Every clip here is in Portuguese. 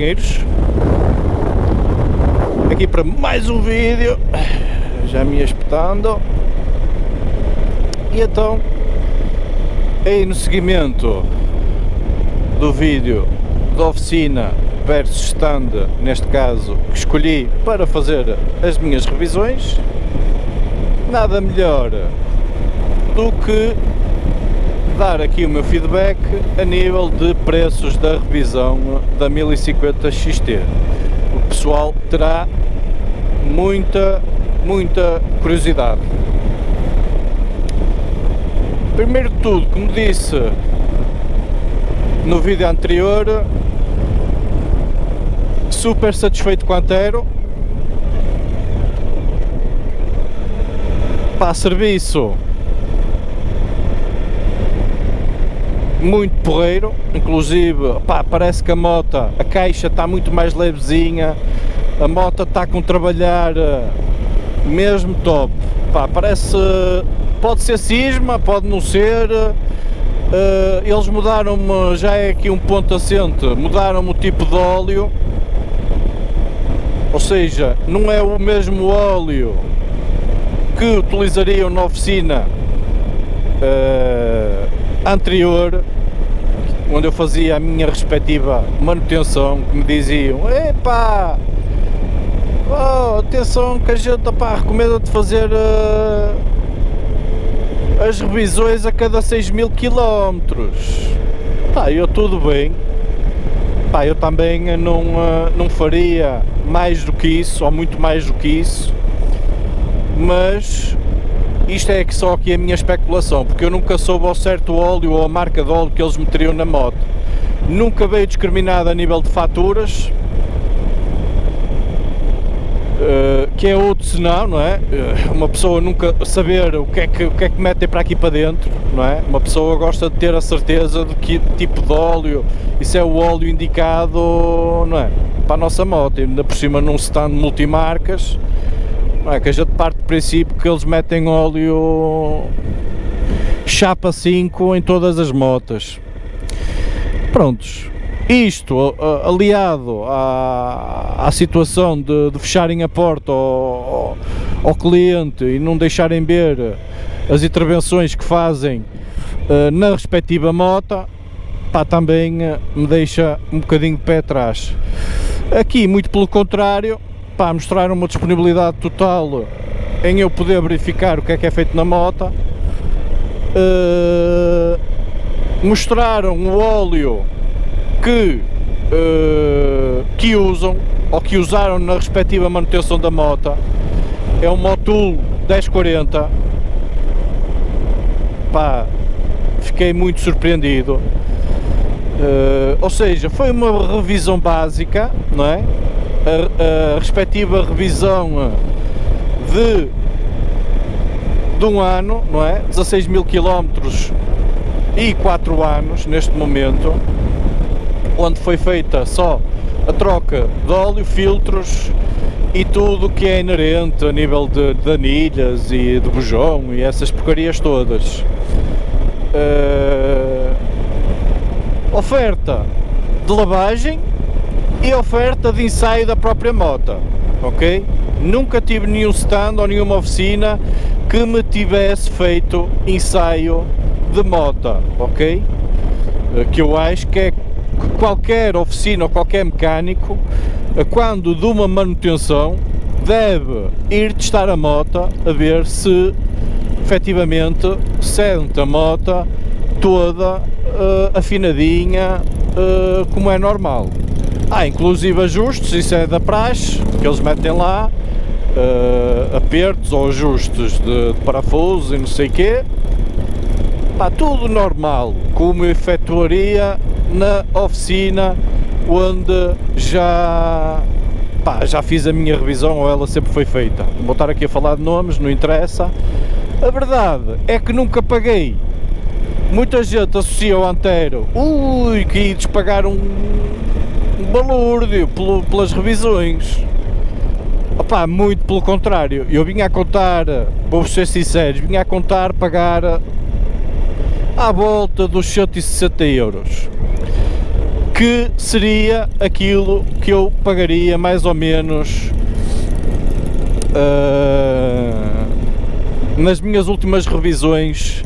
companheiros, aqui para mais um vídeo, já me ia espetando. E então, aí no seguimento do vídeo da oficina versus stand, neste caso, que escolhi para fazer as minhas revisões, nada melhor do que dar aqui o meu feedback a nível de preços da revisão da 1050 XT. O pessoal terá muita curiosidade. Primeiro de tudo, como disse no vídeo anterior, super satisfeito com a Antero. Para serviço muito porreiro, inclusive pá, parece que a moto, a caixa está muito mais levezinha, a moto está com trabalhar mesmo top, pá, parece, pode ser cisma, pode não ser. Eles mudaram-me, já é aqui um ponto assente, mudaram-me o tipo de óleo, ou seja, não é o mesmo óleo que utilizariam na oficina anterior, onde eu fazia a minha respectiva manutenção, que me diziam: epá, oh, atenção que a gente recomenda-te fazer as revisões a cada 6.000 km. Pá, eu tudo bem, pá, eu também não faria mais do que isso, ou muito mais do que isso, mas isto é que só aqui a minha especulação, porque eu nunca soube ao certo o óleo ou a marca de óleo que eles meteriam na moto, nunca veio discriminado a nível de faturas, que é outro senão, não é? Uma pessoa nunca saber o que é que metem para aqui para dentro, não é? Uma pessoa gosta de ter a certeza de que tipo de óleo, isso é o óleo indicado, não é? Para a nossa moto, e ainda por cima num stand multimarcas, não é? Que a gente parte do princípio que eles metem óleo chapa 5 em todas as motas. Prontos. Isto aliado à situação de fecharem a porta ao cliente e não deixarem ver as intervenções que fazem na respectiva moto, pá, também me deixa um bocadinho de pé atrás. Aqui, muito pelo contrário, pá, mostraram uma disponibilidade total em eu poder verificar o que é feito na moto. Mostraram o óleo que usam, ou que usaram na respectiva manutenção da moto. É um Motul 1040, pá, fiquei muito surpreendido. Ou seja, foi uma revisão básica, não é? A respectiva revisão de um ano, não é? 16.000 km e 4 anos neste momento, onde foi feita só a troca de óleo, filtros e tudo o que é inerente a nível de anilhas e de bujão e essas porcarias todas. Oferta de lavagem e oferta de ensaio da própria moto, ok? Nunca tive nenhum stand ou nenhuma oficina que me tivesse feito ensaio de moto, ok? Que eu acho que é qualquer oficina ou qualquer mecânico, quando de uma manutenção, deve ir testar a moto a ver se efetivamente sente a moto toda afinadinha, como é normal. Há inclusive ajustes, isso é da praxe, que eles metem lá, apertos ou ajustes de parafusos e não sei o quê. Pá, tudo normal, como efetuaria na oficina onde já fiz a minha revisão, ou ela sempre foi feita. Não vou estar aqui a falar de nomes, não interessa. A verdade é que nunca paguei. Muita gente associa ao Antero, que ides pagar um balúrdio pelas revisões. Opá, muito pelo contrário, eu vinha a contar, vou ser sincero, vinha a contar pagar à volta dos 160 euros. que seria aquilo que eu pagaria mais ou menos nas minhas últimas revisões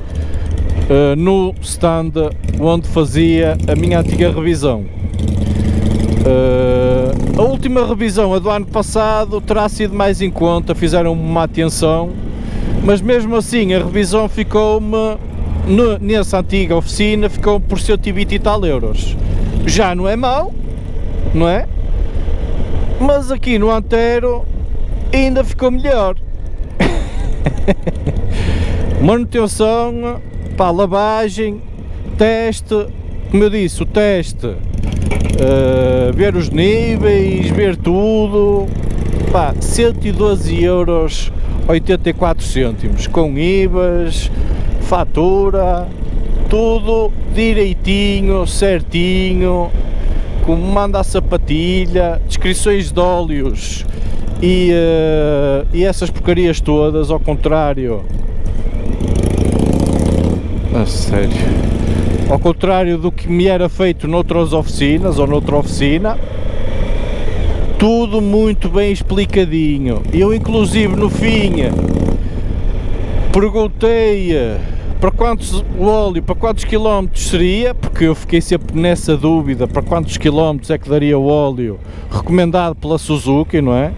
no stand onde fazia a minha antiga revisão. A última revisão, a do ano passado, terá sido mais em conta, fizeram-me uma atenção, mas mesmo assim a revisão ficou-me, nessa antiga oficina, ficou por 120 e tal euros. Já não é mau, não é? Mas aqui no Antero ainda ficou melhor. Manutenção, pá, lavagem, teste, como eu disse, o teste, ver os níveis, ver tudo, pá, 112 euros 84 cêntimos, com IVAs, fatura, tudo direitinho, certinho, como manda a sapatilha, descrições de óleos e essas porcarias todas, ao contrário, a sério, ao contrário do que me era feito noutras oficinas ou noutra oficina, tudo muito bem explicadinho. Eu inclusive no fim perguntei para quantos o óleo, para quantos quilómetros seria, porque eu fiquei sempre nessa dúvida, para quantos quilómetros é que daria o óleo recomendado pela Suzuki, não é?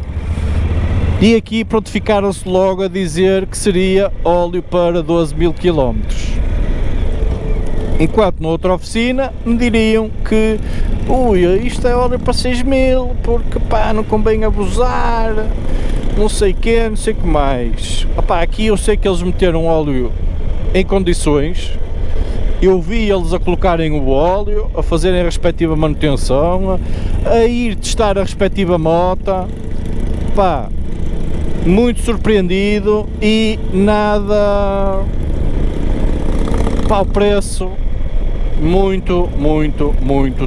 E aqui pronto, ficaram-se logo a dizer que seria óleo para 12.000 km. Enquanto na outra oficina me diriam que isto é óleo para 6.000, porque pá, não convém abusar, não sei o que, não sei o que mais. Opá, aqui eu sei que eles meteram óleo em condições, eu vi eles a colocarem o óleo, a fazerem a respectiva manutenção, a ir testar a respectiva moto, pá, muito surpreendido e nada, pá, o preço muito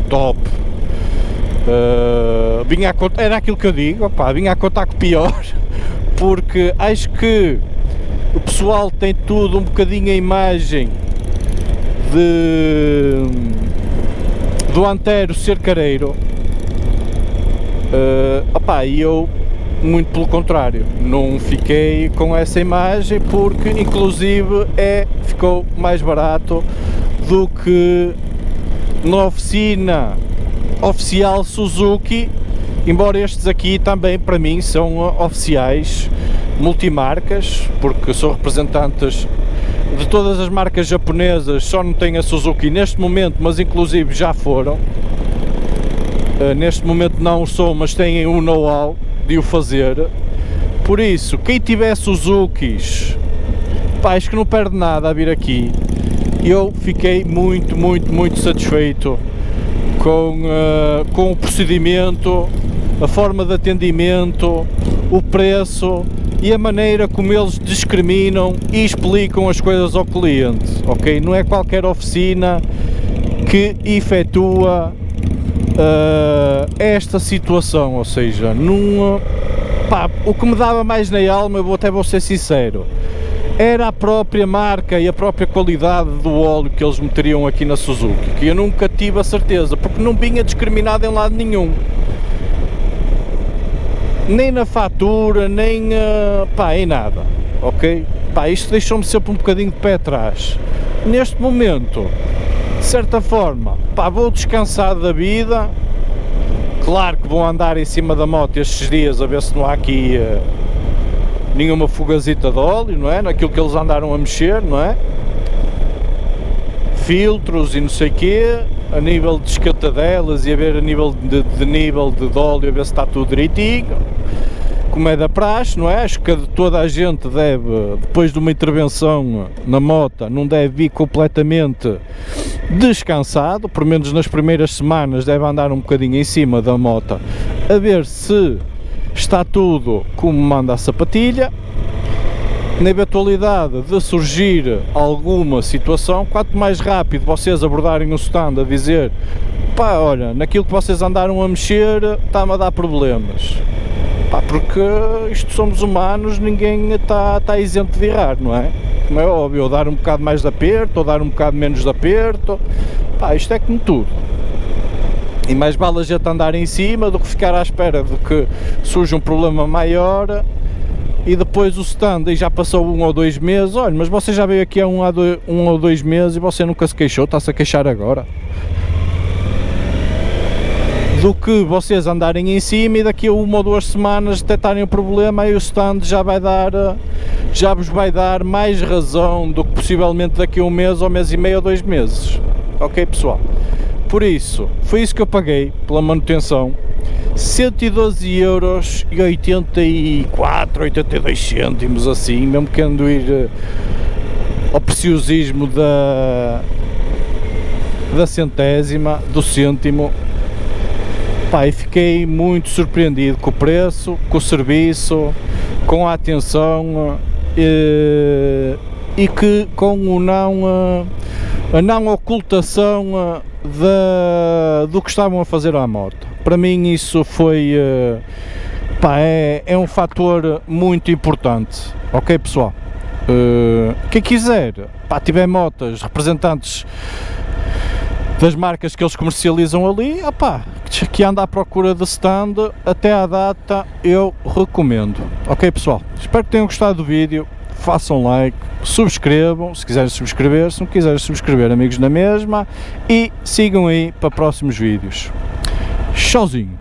top. Vinha a contar, era aquilo que eu digo, pá, vinha a contar com o pior, porque acho que o pessoal tem tudo um bocadinho a imagem do Antero ser careiro, e eu muito pelo contrário, não fiquei com essa imagem, porque inclusive ficou mais barato do que na oficina oficial Suzuki, embora estes aqui também para mim são oficiais multimarcas, porque sou representantes de todas as marcas japonesas, só não tenho a Suzuki neste momento, mas inclusive já foram. Neste momento não o sou, mas têm o know-how de o fazer. Por isso, quem tiver Suzukis, pá, acho que não perde nada a vir aqui. Eu fiquei muito satisfeito com o procedimento, a forma de atendimento, o preço e a maneira como eles discriminam e explicam as coisas ao cliente, ok? Não é qualquer oficina que efetua esta situação, ou seja, o que me dava mais na alma, eu vou ser sincero, era a própria marca e a própria qualidade do óleo que eles meteriam aqui na Suzuki, que eu nunca tive a certeza, porque não vinha discriminado em lado nenhum, nem na fatura, nem em nada, ok? Pá, isto deixou-me sempre um bocadinho de pé atrás. Neste momento, de certa forma, pá, vou descansado da vida. Claro que vou andar em cima da moto estes dias a ver se não há aqui nenhuma fugazita de óleo, não é? Naquilo que eles andaram a mexer, não é? Filtros e não sei o quê, a nível de escatadelas e a ver a nível de óleo, a ver se está tudo direitinho, como é da praxe, não é? Acho que toda a gente deve, depois de uma intervenção na moto, não deve vir completamente descansado, pelo menos nas primeiras semanas deve andar um bocadinho em cima da moto, a ver se está tudo como manda a sapatilha. Na eventualidade de surgir alguma situação, quanto mais rápido vocês abordarem o stand a dizer, pá, olha, naquilo que vocês andaram a mexer está-me a dar problemas, pá, porque isto somos humanos, ninguém está isento de errar, não é? Como é óbvio, ou dar um bocado mais de aperto, ou dar um bocado menos de aperto, pá, isto é como tudo. E mais vale a gente andar em cima do que ficar à espera de que surja um problema maior e depois o stand e já passou 1 ou 2 meses. Olha, mas você já veio aqui há 1 ou 2 meses e você nunca se queixou, está-se a queixar agora. Do que vocês andarem em cima e daqui a 1 ou 2 semanas detectarem o problema e o stand já vos vai dar mais razão do que possivelmente daqui a 1 mês ou mês e meio ou 2 meses. Ok, pessoal? Por isso, foi isso que eu paguei pela manutenção, 112,84 82 cêntimos, assim, mesmo querendo ir ao preciosismo da centésima, do cêntimo. Pá, e fiquei muito surpreendido com o preço, com o serviço, com a atenção e que com a não ocultação do que estavam a fazer à moto. Para mim isso foi, pá, é um fator muito importante, ok, pessoal? Quem quiser, pá, tiver motas, representantes das marcas que eles comercializam ali, opá, que anda à procura de stand, até à data eu recomendo. Ok, pessoal? Espero que tenham gostado do vídeo, façam like, subscrevam, se quiserem subscrever, se não quiserem subscrever, amigos na mesma, e sigam aí para próximos vídeos. Tchauzinho!